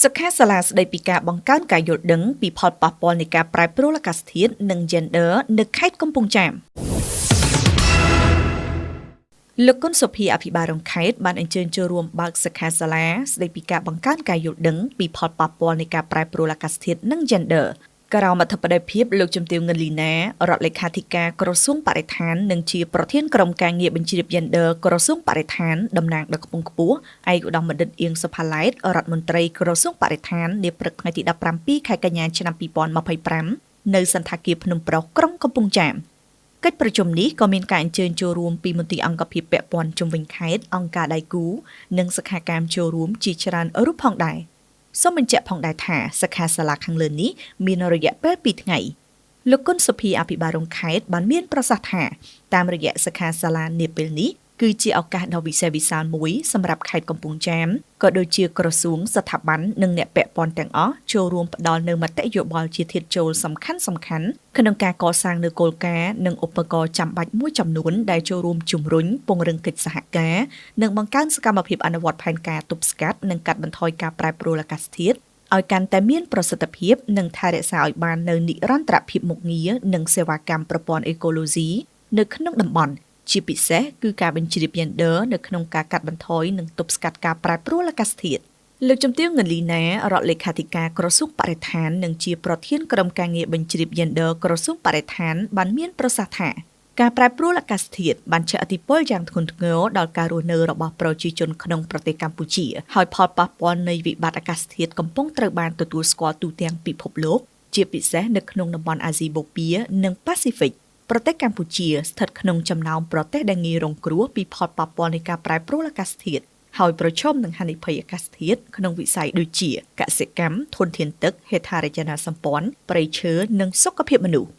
សិក្ខាសាលាស្តីពីការបង្កើនការយល់ដឹងពីផលប៉ះពាល់នៃការប្រែប្រួលអាកាសធាតុនិង Gender នៅខេត្តកំពង់ចាមលោកគុណសុភីអភិបាលរងខេត្តបានអញ្ជើញចូលរួមបើកសិក្ខាសាលាស្តីពីការបង្កើនការយល់ដឹងពីផលប៉ះពាល់នៃការប្រែប្រួលអាកាសធាតុនិង Gender ក្រមអធិបតីភាពលោកជំទាវ ងិនលីណារដ្ឋលេខាធិការក្រសួងបរិស្ថាននិងជាប្រធានក្រុមការងារបញ្ជ្រាប Gender ក្រសួងបរិស្ថានតំណាងដល់ខ្ពង់ខ្ពស់ឯកឧត្តមបណ្ឌិតអៀងសុផាឡែតរដ្ឋមន្ត្រីក្រសួងបរិស្ថាននាព្រឹកថ្ងៃទី17ខែកញ្ញាឆ្នាំ2025នៅសន្តាគារភ្នំប្រុសក្រុងកំពង់ចាមកិច្ចប្រជុំនេះក៏មានការអញ្ជើញចូលរួមពីមន្ទីរអង្គភាពពាក់ព័ន្ធជុំវិញខេត្តអង្គការដៃគូនិងសិក្ខាកាមចូលរួមជាច្រើនរូបផងដែរសូមបញ្ជាក់ផងដែរថាសិក្ខាសាលាខាងលើនេះមានរយៈពេល2ថ្ងៃលោកគុណសុភីអភិបាលរងខេត្តបានមានប្រសាសន៍ថាតាមរយៈសិក្ខាសាលានាពេលនេះគឺជាឱកាសដ៏វិសេសវិសាលមួយសម្រាប់ខេត្តកំពង់ចាមក៏ដូចជាក្រសួងស្ថាប័ននិងអ្នកពាក់ព័ន្ធទាំងអស់ចូលរួមផ្ដល់នូវមតិយោបល់ជាធាតុចូលសំខាន់ក្នុងការកសាងនូវគោលការណ៍និងឧបករណ៍ចាំបាច់មួយចំនួនដែលចូលរួមជំរុញពង្រឹងកិច្ចសហការនិងបង្កើនសកម្មភាពអនុវត្តផែនការទប់ស្កាត់និងកាត់បន្ថយការប្រែប្រួលអាកាសធាតុឲ្យកាន់តែមានប្រសិទ្ធភាពនិងថែរក្សាឲ្យបាននូវនិរន្តរភាពមុខងារនិងសេវាកម្មប្រព័ន្ធអេកូឡូស៊ីនៅក្នុងតំបន់ជាពិសេសគឺការបញ្ជ្រាប Gender នៅក្នុងការកាត់បន្ថយនិងទប់ស្កាត់ការប្រែប្រួលអាកាសធាតុលោកជំទាវ ងិនលីណារដ្ឋលេខាធិការក្រសួងបរិស្ថាននិងជាប្រធានក្រុមការងារបញ្ជ្រាប Gender ក្រសួងបរិស្ថានបានមានប្រសាសន៍ថាការប្រែប្រួលអាកាសធាតុបានជះឥទ្ធិពលយ៉ាងធ្ងន់ធ្ងរដល់ការរស់នៅរបស់ប្រជាជនក្នុងប្រទេសកម្ពុជាហើយផលប៉ះពាល់នៃវិបត្តិអាកាសធាតុកំពុងត្រូវបានទទួលស្គាល់ទូទាំងពិភពលោកជាពិសេសនៅក្នុងតំបន់អាស៊ីបូព៌ានិងប៉ាស៊ីហ្វិកប្រទេសកម្ពុជាស្ថិតក្នុងចំណោមប្រទេសដែលងាយរងគ្រោះពីផលប៉ះពាល់នៃការប្រែប្រួលអាកាសធាតុហើយប្រឈមនឹងហានិភ័យអាកាសធាតុក្នុងវិស័យដូចជាកសិកម្មធនធានទឹកហេដ្ឋារចនាសម្ព័ន្ធព្រៃឈើនិងសុខភាពមនុស្ស